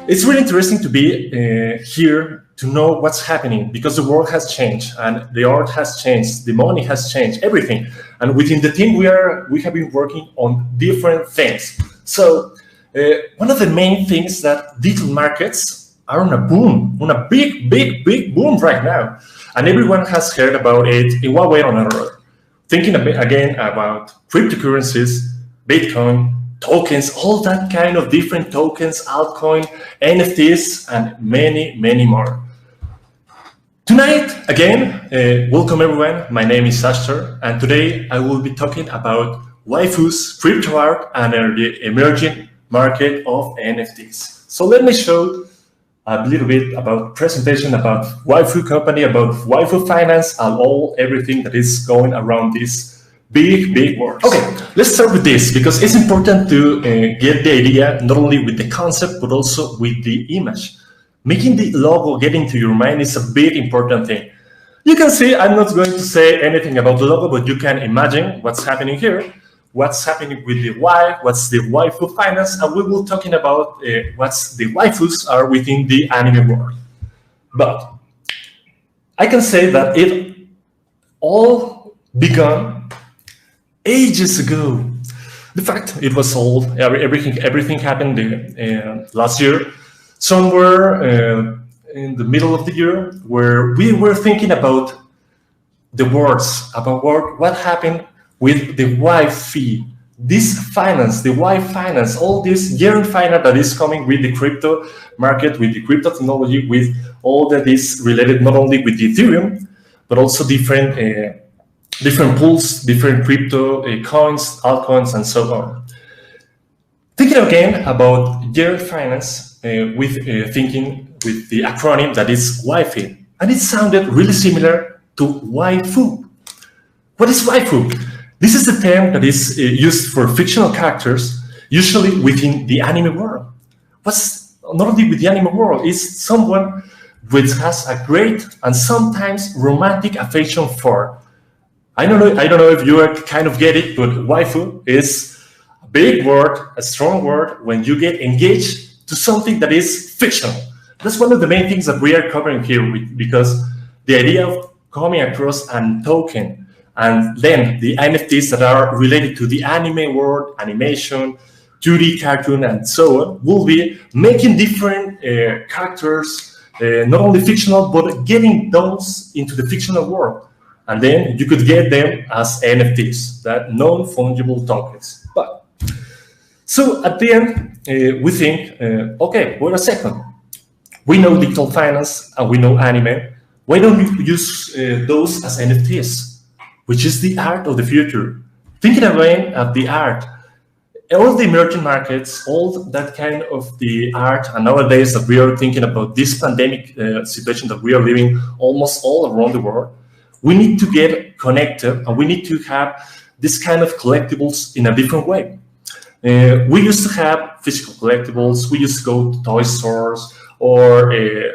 It's really interesting to be here to know what's happening because the world has changed and the art has changed, the money has changed, everything. And within the team, we have been working on different things. So one of the main things that digital markets are on a boom, on a big boom right now. And everyone has heard about it in one way or another. Thinking again about cryptocurrencies, Bitcoin, tokens, all that kind of different tokens, altcoin, NFTs, and many more. Tonight, again, welcome everyone. My name is Ashtar, and today I will be talking about YFU's crypto art and the emerging market of NFTs. So let me show a little bit about presentation about YFU company, about YFU finance, and everything that is going around this big world. Okay, let's start with this because it's important to get the idea not only with the concept but also with the image. Making the logo get into your mind is a big important thing. You can see I'm not going to say anything about the logo, but you can imagine what's happening here, what's happening with the Y, what's the YFU finance, and we will talking about what's the YFUs are within the anime world. But I can say that it all began ages ago. The fact it was all everything happened last year, somewhere in the middle of the year, where we were thinking about the words about what happened with the YFU, this finance, the Y finance, all this year finance that is coming with the crypto market, with the crypto technology, with all that is related not only with the Ethereum, but also different pools, different crypto coins, altcoins, and so on. Thinking again about year finance thinking with the acronym that is YFU, and it sounded really similar to YFU. What is YFU? This is the term that is used for fictional characters, usually within the anime world. What's not only with the anime world, is someone which has a great and sometimes romantic affection for. I don't know if you kind of get it, but waifu is a big word, a strong word when you get engaged to something that is fictional. That's one of the main things that we are covering here because the idea of coming across a token and then the NFTs that are related to the anime world, animation, 2D cartoon, and so on, will be making different characters, not only fictional, but getting those into the fictional world. And then you could get them as NFTs, that non-fungible tokens. But so at the end, we think, okay, wait a second. We know digital finance and we know anime. Why don't we use those as NFTs, which is the art of the future? Thinking again of the art, all the emerging markets, all that kind of the art, and nowadays that we are thinking about this pandemic situation that we are living almost all around the world, we need to get connected and we need to have this kind of collectibles in a different way. We used to have physical collectibles. We used to go to toy stores or unique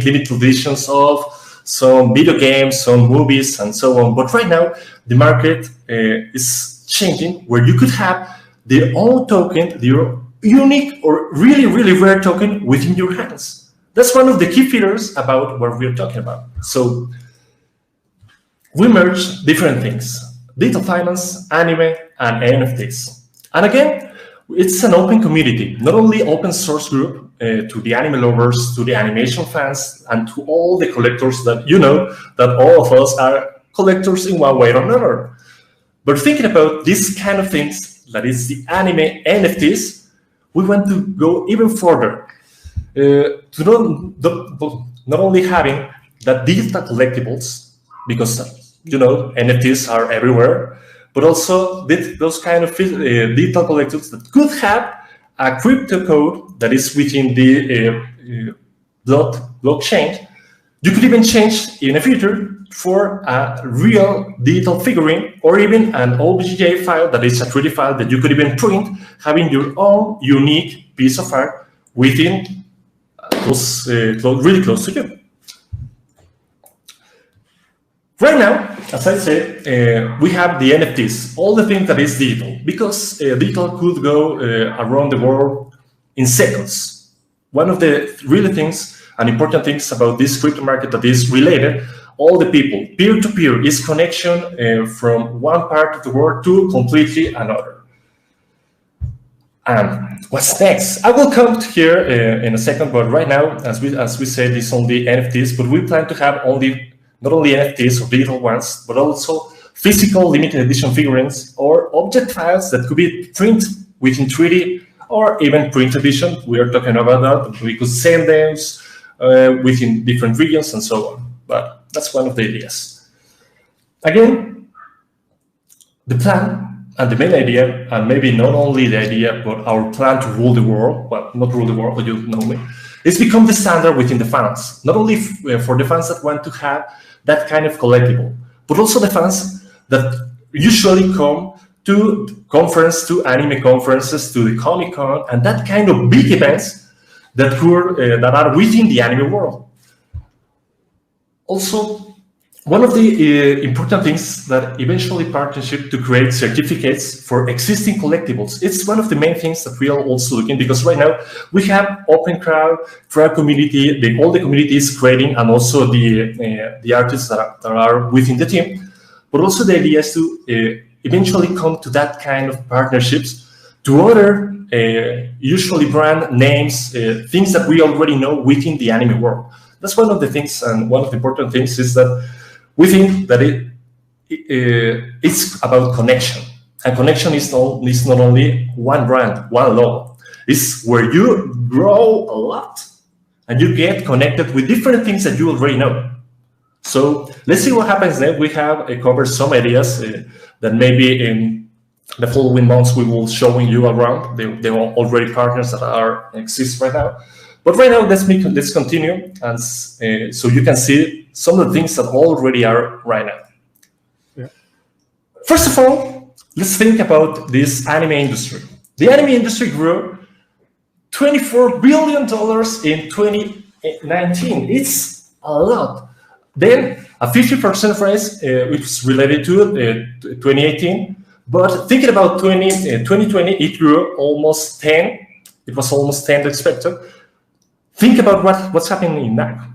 limited editions of some video games, some movies, and so on. But right now, the market is changing where you could have their own token, their unique or really rare token within your hands. That's one of the key features about what we're talking about. So we merge different things: digital finance, anime, and NFTs. And again, it's an open community, not only open source group to the anime lovers, to the animation fans, and to all the collectors that you know that all of us are collectors in one way or another. But thinking about these kind of things, that is the anime NFTs, we want to go even further. To not only having that digital collectibles, because you know NFTs are everywhere, but also those kind of digital collectibles that could have a crypto code that is within the blockchain. You could even change in the future for a real digital figurine or even an OBJ file that is a 3D file that you could even print, having your own unique piece of art within really close to you. Right now, as I said, we have the NFTs, all the things that is digital, because digital could go around the world in seconds. One of the really things and important things about this crypto market that is related, all the people, peer-to-peer is connection from one part of the world to completely another. What's next? I will come to here in a second, but right now, as we said, it's only NFTs, but we plan to have not only NFTs or digital ones, but also physical limited edition figurines or object files that could be printed within 3D or even print edition. We are talking about that. We could send them within different regions and so on. But that's one of the ideas. Again, the plan and the main idea, and maybe not only the idea, but our plan to rule the world, well, not rule the world, but you know me, is become the standard within the fans. Not only for the fans that want to have that kind of collectible, but also the fans that usually come to conference, to anime conferences, to the Comic-Con, and that kind of big events that are within the anime world. Also, one of the important things that eventually partnership to create certificates for existing collectibles. It's one of the main things that we are also looking, because right now we have open crowd community, all the community is creating, and also the artists that are within the team. But also the idea is to eventually come to that kind of partnerships to other usually brand names, things that we already know within the anime world. That's one of the things, and one of the important things is that we think that it's about connection. And connection is not only one brand, one logo. It's where you grow a lot and you get connected with different things that you already know. So let's see what happens then. We have covered some ideas that maybe in the following months we will showing you around. There are already partners that exist right now. But right now, let's continue, and so you can see some of the things that already are right now. Yeah. First of all, let's think about this anime industry. The anime industry grew $24 billion in 2019. It's a lot. Then a 50% rise, which is related to 2018. But thinking about 2020, it grew almost 10. It was almost 10 expected. Think about what's happening now.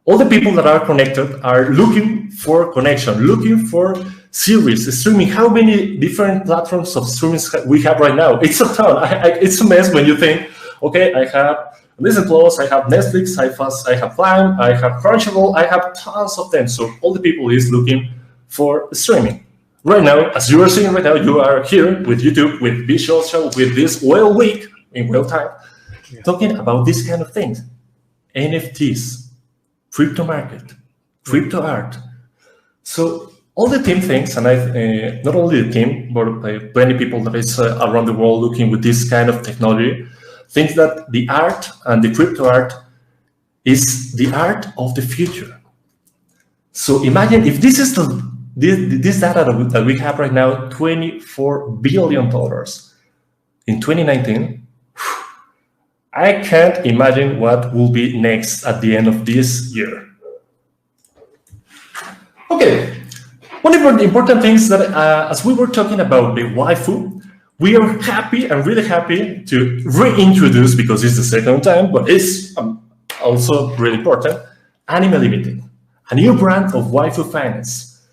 All the people that are connected are looking for connection, looking for series, streaming. How many different platforms of streaming we have right now? It's a ton. It's a mess when you think, okay, I have Disney Plus, I have Netflix, I have Prime, I have Crunchyroll, I have tons of them. So all the people is looking for streaming. Right now, as you are seeing right now, you are here with YouTube, with BeesSocial, with this whale week in real time. Yeah. Talking about these kind of things, NFTs, crypto market, crypto art. So all the team thinks, and not only the team, but many people that is around the world looking with this kind of technology, think that the art and the crypto art is the art of the future. So imagine if this is this data that we have right now, $24 billion in 2019. I can't imagine what will be next at the end of this year. Okay, one of the important things that as we were talking about the YFU, we are happy and really happy to reintroduce, because it's the second time, but it's also really important, Anime Limited, a new brand of YFU finance.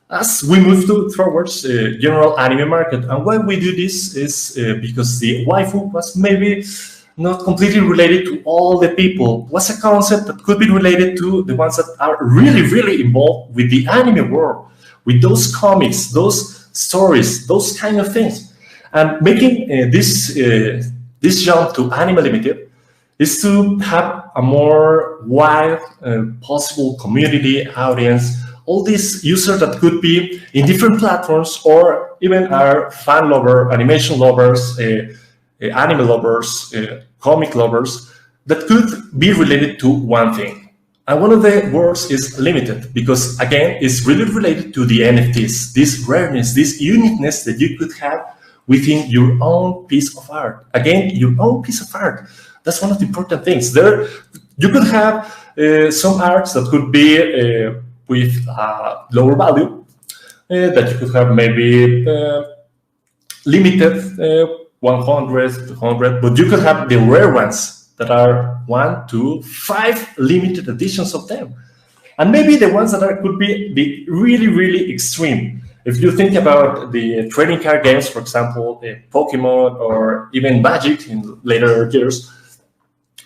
As we move towards the general anime market, and why we do this is because the YFU was maybe not completely related to all the people. It was a concept that could be related to the ones that are really, really involved with the anime world, with those comics, those stories, those kind of things. And making this jump to Anime Limited is to have a more wide possible community audience, all these users that could be in different platforms, or even are fan lovers, animation lovers, anime lovers, comic lovers, that could be related to one thing. And one of the words is limited, because again, it's really related to the NFTs, this rareness, this uniqueness that you could have within your own piece of art. Again, your own piece of art. That's one of the important things. There, you could have some arts that could be with lower value, that you could have maybe limited 100, 200, but you could have the rare ones that are 1, 2, 5 limited editions of them. And maybe the ones that could be the really, really extreme. If you think about the trading card games, for example, Pokemon or even Magic in later years,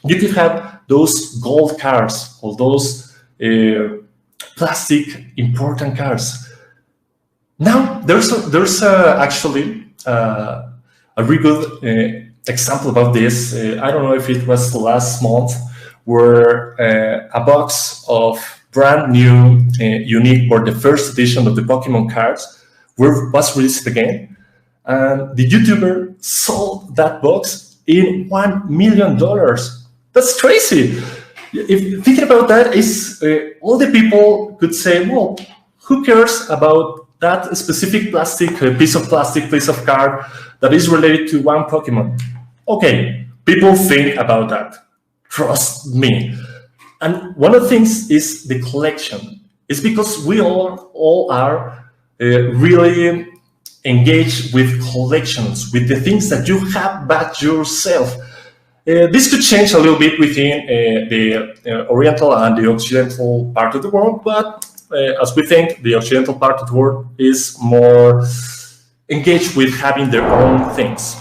you could have those gold cards or those plastic important cards. Now, there's actually a really good example about this. I don't know if it was last month, where a box of brand new, unique, or the first edition of the Pokemon cards was released again. And the YouTuber sold that box in $1 million. That's crazy. If thinking about that, is all the people could say, well, who cares about that specific plastic, piece of card that is related to one Pokemon? Okay, people think about that. Trust me. And one of the things is the collection. It's because we all are really engaged with collections, with the things that you have back yourself. This could change a little bit within the Oriental and the Occidental part of the world, but as we think, the Occidental part of the world is more engaged with having their own things.